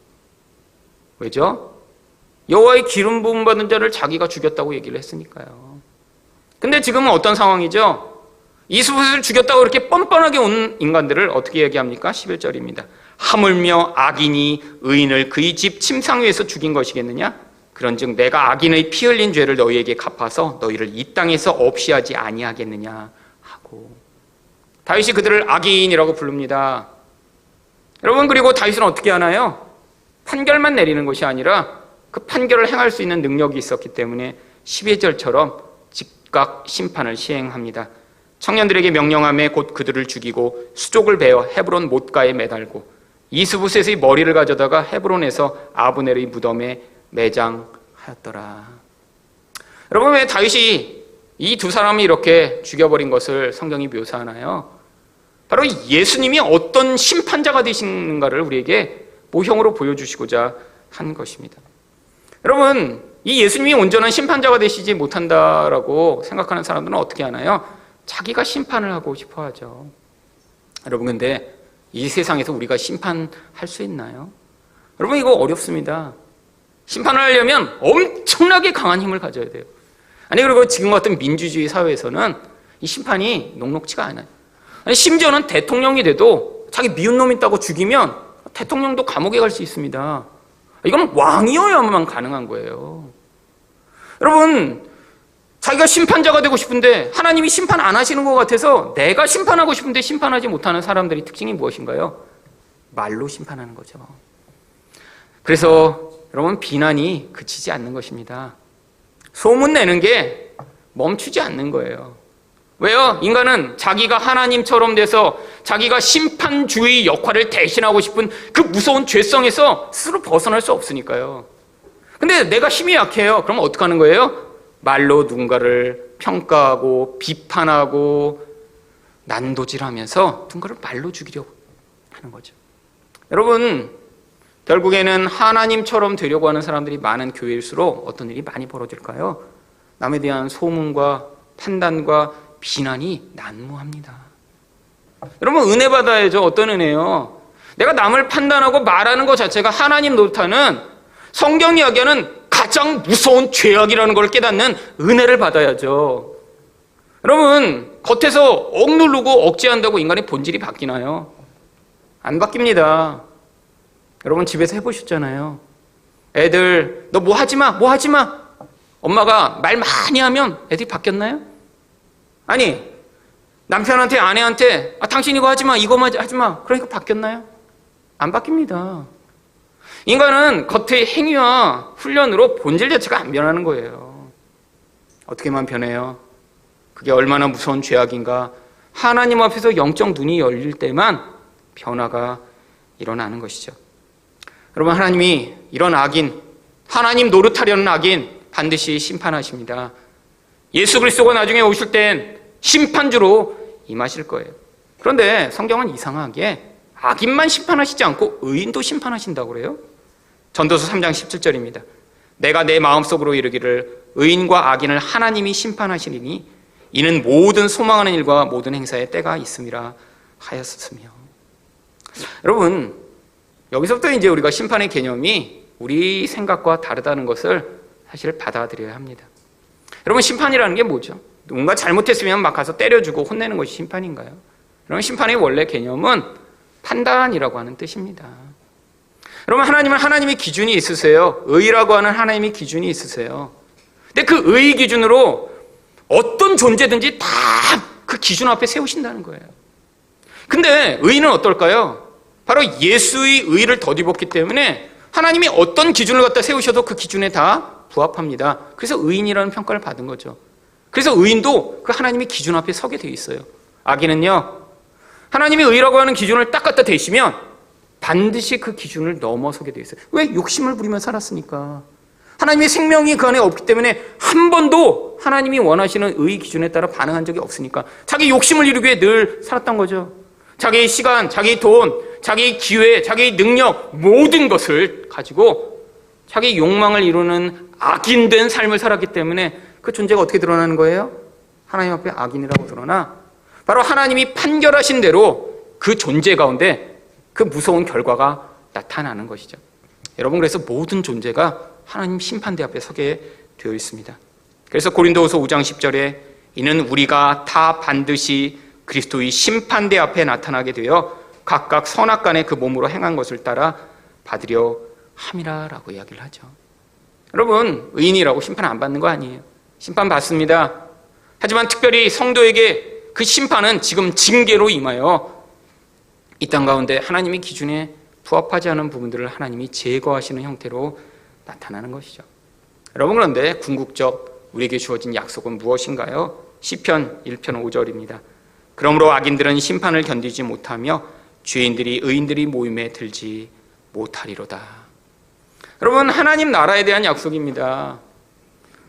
왜죠? 여호와의 기름 부음 받은 자를 자기가 죽였다고 얘기를 했으니까요. 근데 지금은 어떤 상황이죠? 이스보셋을 죽였다고 이렇게 뻔뻔하게 온 인간들을 어떻게 얘기합니까? 11절입니다. 하물며 악인이 의인을 그의 집 침상 위에서 죽인 것이겠느냐? 그런즉 내가 악인의 피 흘린 죄를 너희에게 갚아서 너희를 이 땅에서 없이 하지 아니하겠느냐 하고 다윗이 그들을 악인이라고 부릅니다. 여러분 그리고 다윗은 어떻게 하나요? 판결만 내리는 것이 아니라 그 판결을 행할 수 있는 능력이 있었기 때문에 12절처럼 즉각 심판을 시행합니다. 청년들에게 명령하며 곧 그들을 죽이고 수족을 베어 헤브론 못가에 매달고 이스보셋의 머리를 가져다가 헤브론에서 아브넬의 무덤에 매장하였더라. 여러분 왜 다윗이 이 두 사람이 이렇게 죽여버린 것을 성경이 묘사하나요? 바로 예수님이 어떤 심판자가 되시는가를 우리에게 모형으로 보여주시고자 한 것입니다. 여러분, 이 예수님이 온전한 심판자가 되시지 못한다라고 생각하는 사람들은 어떻게 하나요? 자기가 심판을 하고 싶어 하죠. 여러분, 근데 이 세상에서 우리가 심판할 수 있나요? 여러분, 이거 어렵습니다. 심판을 하려면 엄청나게 강한 힘을 가져야 돼요. 아니, 그리고 지금 같은 민주주의 사회에서는 이 심판이 녹록지가 않아요. 아니, 심지어는 대통령이 돼도 자기 미운 놈 있다고 죽이면 대통령도 감옥에 갈 수 있습니다. 이건 왕이어야만 가능한 거예요. 여러분, 자기가 심판자가 되고 싶은데 하나님이 심판 안 하시는 것 같아서 내가 심판하고 싶은데 심판하지 못하는 사람들의 특징이 무엇인가요? 말로 심판하는 거죠. 그래서 여러분, 비난이 그치지 않는 것입니다. 소문내는 게 멈추지 않는 거예요. 왜요? 인간은 자기가 하나님처럼 돼서 자기가 심판주의 역할을 대신하고 싶은 그 무서운 죄성에서 스스로 벗어날 수 없으니까요. 근데 내가 힘이 약해요. 그럼 어떻게 하는 거예요? 말로 누군가를 평가하고 비판하고 난도질하면서 누군가를 말로 죽이려고 하는 거죠. 여러분, 결국에는 하나님처럼 되려고 하는 사람들이 많은 교회일수록 어떤 일이 많이 벌어질까요? 남에 대한 소문과 판단과 비난이 난무합니다. 여러분, 은혜 받아야죠. 어떤 은혜요? 내가 남을 판단하고 말하는 것 자체가 하나님 노릇하는, 성경이 이야기하는 가장 무서운 죄악이라는 걸 깨닫는 은혜를 받아야죠. 여러분, 겉에서 억누르고 억제한다고 인간의 본질이 바뀌나요? 안 바뀝니다. 여러분, 집에서 해보셨잖아요. 애들 너 뭐 하지 마, 뭐 하지 마. 엄마가 말 많이 하면 애들이 바뀌었나요? 아니, 남편한테 아내한테 당신 이거 하지 마, 이거 하지 마. 그러니까 바뀌었나요? 안 바뀝니다. 인간은 겉의 행위와 훈련으로 본질 자체가 안 변하는 거예요. 어떻게만 변해요? 그게 얼마나 무서운 죄악인가. 하나님 앞에서 영적 눈이 열릴 때만 변화가 일어나는 것이죠. 여러분, 하나님이 이런 악인, 하나님 노릇하려는 악인 반드시 심판하십니다. 예수 그리스도가 나중에 오실 땐 심판주로 임하실 거예요. 그런데 성경은 이상하게 악인만 심판하시지 않고 의인도 심판하신다고 그래요. 전도서 3장 17절입니다. 내가 내 마음속으로 이르기를 의인과 악인을 하나님이 심판하시리니 이는 모든 소망하는 일과 모든 행사에 때가 있음이라 하였으며. 여러분, 여기서부터 이제 우리가 심판의 개념이 우리 생각과 다르다는 것을 사실 받아들여야 합니다. 여러분, 심판이라는 게 뭐죠? 누군가 잘못했으면 막 가서 때려주고 혼내는 것이 심판인가요? 여러분, 심판의 원래 개념은 판단이라고 하는 뜻입니다. 여러분, 하나님은 하나님의 기준이 있으세요. 의라고 하는 하나님의 기준이 있으세요. 근데 그 의 기준으로 어떤 존재든지 다 그 기준 앞에 세우신다는 거예요. 근데 의는 어떨까요? 바로 예수의 의를 덧입었기 때문에 하나님이 어떤 기준을 갖다 세우셔도 그 기준에 다 부합합니다. 그래서 의인이라는 평가를 받은 거죠. 그래서 의인도 그 하나님의 기준 앞에 서게 돼 있어요. 악인은요, 하나님이 의라고 하는 기준을 딱 갖다 대시면 반드시 그 기준을 넘어서게 돼 있어요. 왜? 욕심을 부리며 살았으니까. 하나님의 생명이 그 안에 없기 때문에 한 번도 하나님이 원하시는 의 기준에 따라 반응한 적이 없으니까 자기 욕심을 이루기 위해 늘 살았던 거죠. 자기의 시간, 자기의 돈, 자기의 기회, 자기의 능력, 모든 것을 가지고 자기 욕망을 이루는 악인된 삶을 살았기 때문에 그 존재가 어떻게 드러나는 거예요? 하나님 앞에 악인이라고 드러나 바로 하나님이 판결하신 대로 그 존재 가운데 그 무서운 결과가 나타나는 것이죠. 여러분, 그래서 모든 존재가 하나님 심판대 앞에 서게 되어 있습니다. 그래서 고린도후서 5장 10절에 이는 우리가 다 반드시 그리스도의 심판대 앞에 나타나게 되어 각각 선악간에 그 몸으로 행한 것을 따라 받으려 함이라라고 이야기를 하죠. 여러분, 의인이라고 심판 안 받는 거 아니에요. 심판 받습니다. 하지만 특별히 성도에게 그 심판은 지금 징계로 임하여 이 땅 가운데 하나님의 기준에 부합하지 않은 부분들을 하나님이 제거하시는 형태로 나타나는 것이죠. 여러분, 그런데 궁극적 우리에게 주어진 약속은 무엇인가요? 시편 1편 5절입니다. 그러므로 악인들은 심판을 견디지 못하며 죄인들이 의인들이 모임에 들지 못하리로다. 여러분, 하나님 나라에 대한 약속입니다.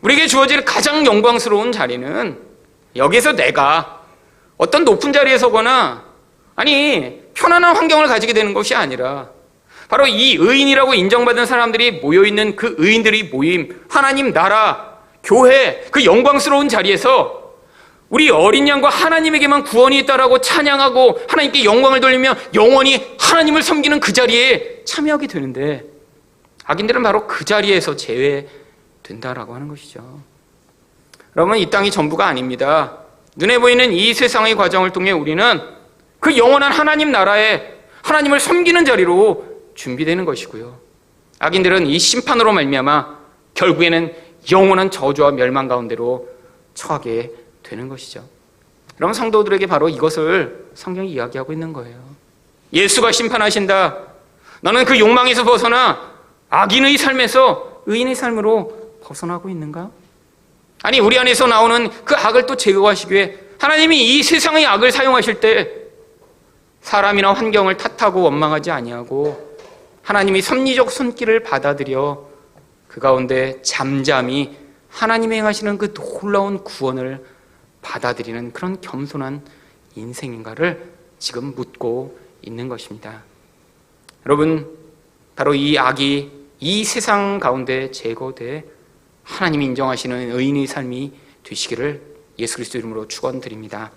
우리에게 주어질 가장 영광스러운 자리는 여기서 내가 어떤 높은 자리에 서거나 아니 편안한 환경을 가지게 되는 것이 아니라 바로 이 의인이라고 인정받은 사람들이 모여있는 그 의인들이 모임, 하나님 나라, 교회, 그 영광스러운 자리에서 우리 어린 양과 하나님에게만 구원이 있다라고 찬양하고 하나님께 영광을 돌리며 영원히 하나님을 섬기는 그 자리에 참여하게 되는데, 악인들은 바로 그 자리에서 제외된다라고 하는 것이죠. 여러분, 이 땅이 전부가 아닙니다. 눈에 보이는 이 세상의 과정을 통해 우리는 그 영원한 하나님 나라에 하나님을 섬기는 자리로 준비되는 것이고요. 악인들은 이 심판으로 말미암아 결국에는 영원한 저주와 멸망 가운데로 처하게 되는 것이죠. 여러분, 성도들에게 바로 이것을 성경이 이야기하고 있는 거예요. 예수가 심판하신다. 너는 그 욕망에서 벗어나 악인의 삶에서 의인의 삶으로 벗어나고 있는가? 아니, 우리 안에서 나오는 그 악을 또 제거하시기 위해 하나님이 이 세상의 악을 사용하실 때 사람이나 환경을 탓하고 원망하지 아니하고 하나님이 섭리적 손길을 받아들여 그 가운데 잠잠히 하나님이 행하시는 그 놀라운 구원을 받아들이는 그런 겸손한 인생인가를 지금 묻고 있는 것입니다. 여러분, 바로 이 악이 이 세상 가운데 제거돼 하나님이 인정하시는 의인의 삶이 되시기를 예수 그리스도 이름으로 축원드립니다.